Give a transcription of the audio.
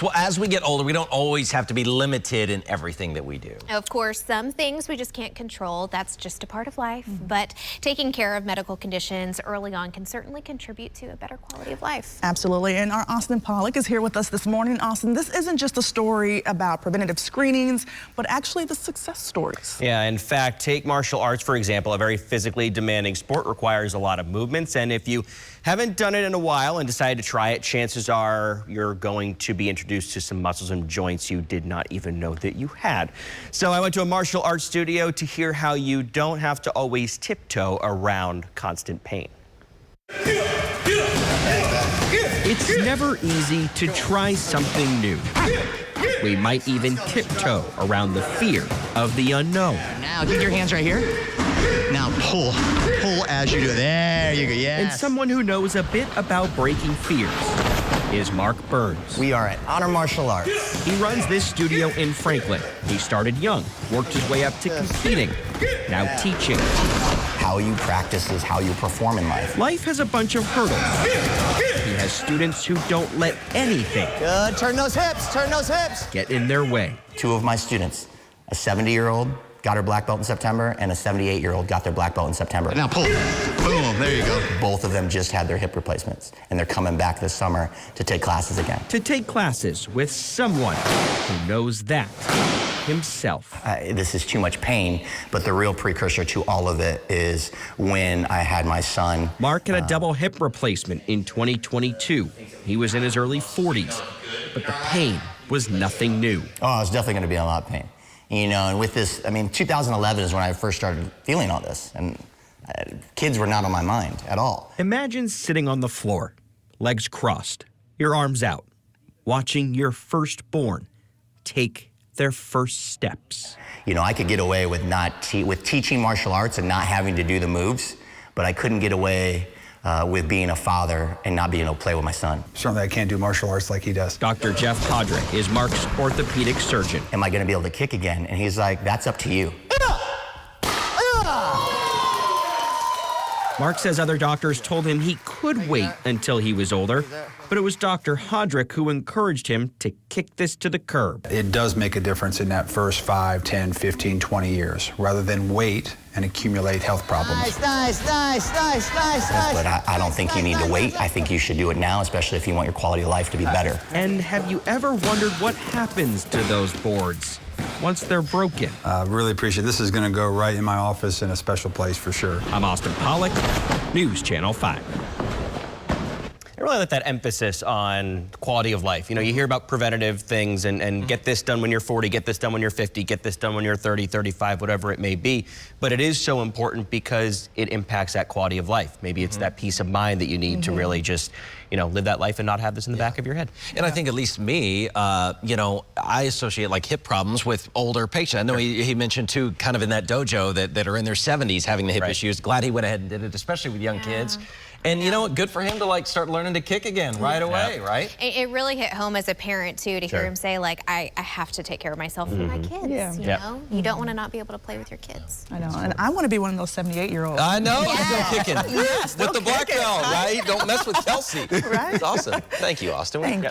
Well, as we get older, we don't always have to be limited in everything that we do. Of course, some things we just can't control. That's just a part of life. But taking care of medical conditions early on can certainly contribute to a better quality of life. Absolutely. And our Austin Pollock is here with us this morning. Austin, this isn't just a story about preventative screenings, but actually the success stories. Yeah, in fact, take martial arts, for example. A very physically demanding sport requires a lot of movements. And if you haven't done it in a while and decided to try it, chances are you're going to be introduced to some muscles and joints you did not even know that you had. So I went to a martial arts studio to hear how you don't have to always tiptoe around constant pain. It's never easy to try something new. We might even tiptoe around the fear of the unknown. Now, keep your hands right here. Now pull as you do it. There you go, yes. And someone who knows a bit about breaking fears is Mark Burns. We are at Honor Martial Arts. He runs this studio in Franklin. He started young, worked his way up to competing, now teaching. How you practice is how you perform in life. Life has a bunch of hurdles. He has students who don't let anything Good, turn those hips. get in their way. Two of my students, a 70-year-old got her black belt in September, and a 78-year-old got their black belt in September. Now pull, boom, there you go. Both of them just had their hip replacements, and they're coming back this summer to take classes again. To take classes with someone who knows that himself. This is too much pain, but the real precursor to all of it is when I had my son. Mark had a double hip replacement in 2022. He was in his early 40s, but the pain was nothing new. Oh, I was definitely going to be in a lot of pain. You know, and with this, 2011 is when I first started feeling all this, and kids were not on my mind at all. Imagine sitting on the floor, legs crossed, your arms out, watching your firstborn take their first steps. You know, I could get away with with teaching martial arts and not having to do the moves, but I couldn't get away with being a father and not being able to play with my son. Certainly I can't do martial arts like he does. Dr. Jeff Podrick is Mark's orthopedic surgeon. Am I going to be able to kick again? And he's like, that's up to you. Mark says other doctors told him he could wait until he was older, but it was Dr. Hodrick who encouraged him to kick this to the curb. It does make a difference in that first 5, 10, 15, 20 years, rather than wait and accumulate health problems. Nice. But I don't think you need to wait. I think you should do it now, especially if you want your quality of life to be better. And have you ever wondered what happens to those boards once they're broken? Really appreciate it. This is going to go right in my office in a special place for sure. I'm Austin Pollock, News Channel 5. I really like that emphasis on quality of life. You know, you hear about preventative things and get this done when you're 40, get this done when you're 50, get this done when you're 30, 35, whatever it may be. But it is so important because it impacts that quality of life. Maybe it's that peace of mind that you need to really just, you know, live that life and not have this in the back of your head. And I think at least me, you know, I associate like hip problems with older patients. I know he mentioned too, kind of in that dojo that are in their 70s having the hip issues. Glad he went ahead and did it, especially with young kids. And you know what, good for him to like start learning to kick again right away, right? It really hit home as a parent too to hear him say like, I have to take care of myself and my kids. You know, you don't want to not be able to play with your kids. I know, and I want to be one of those 78-year-olds. I know, still kicking with the black belt, right? Don't mess with Kelsey. Right? It's awesome. Thank you, Austin. Thank you.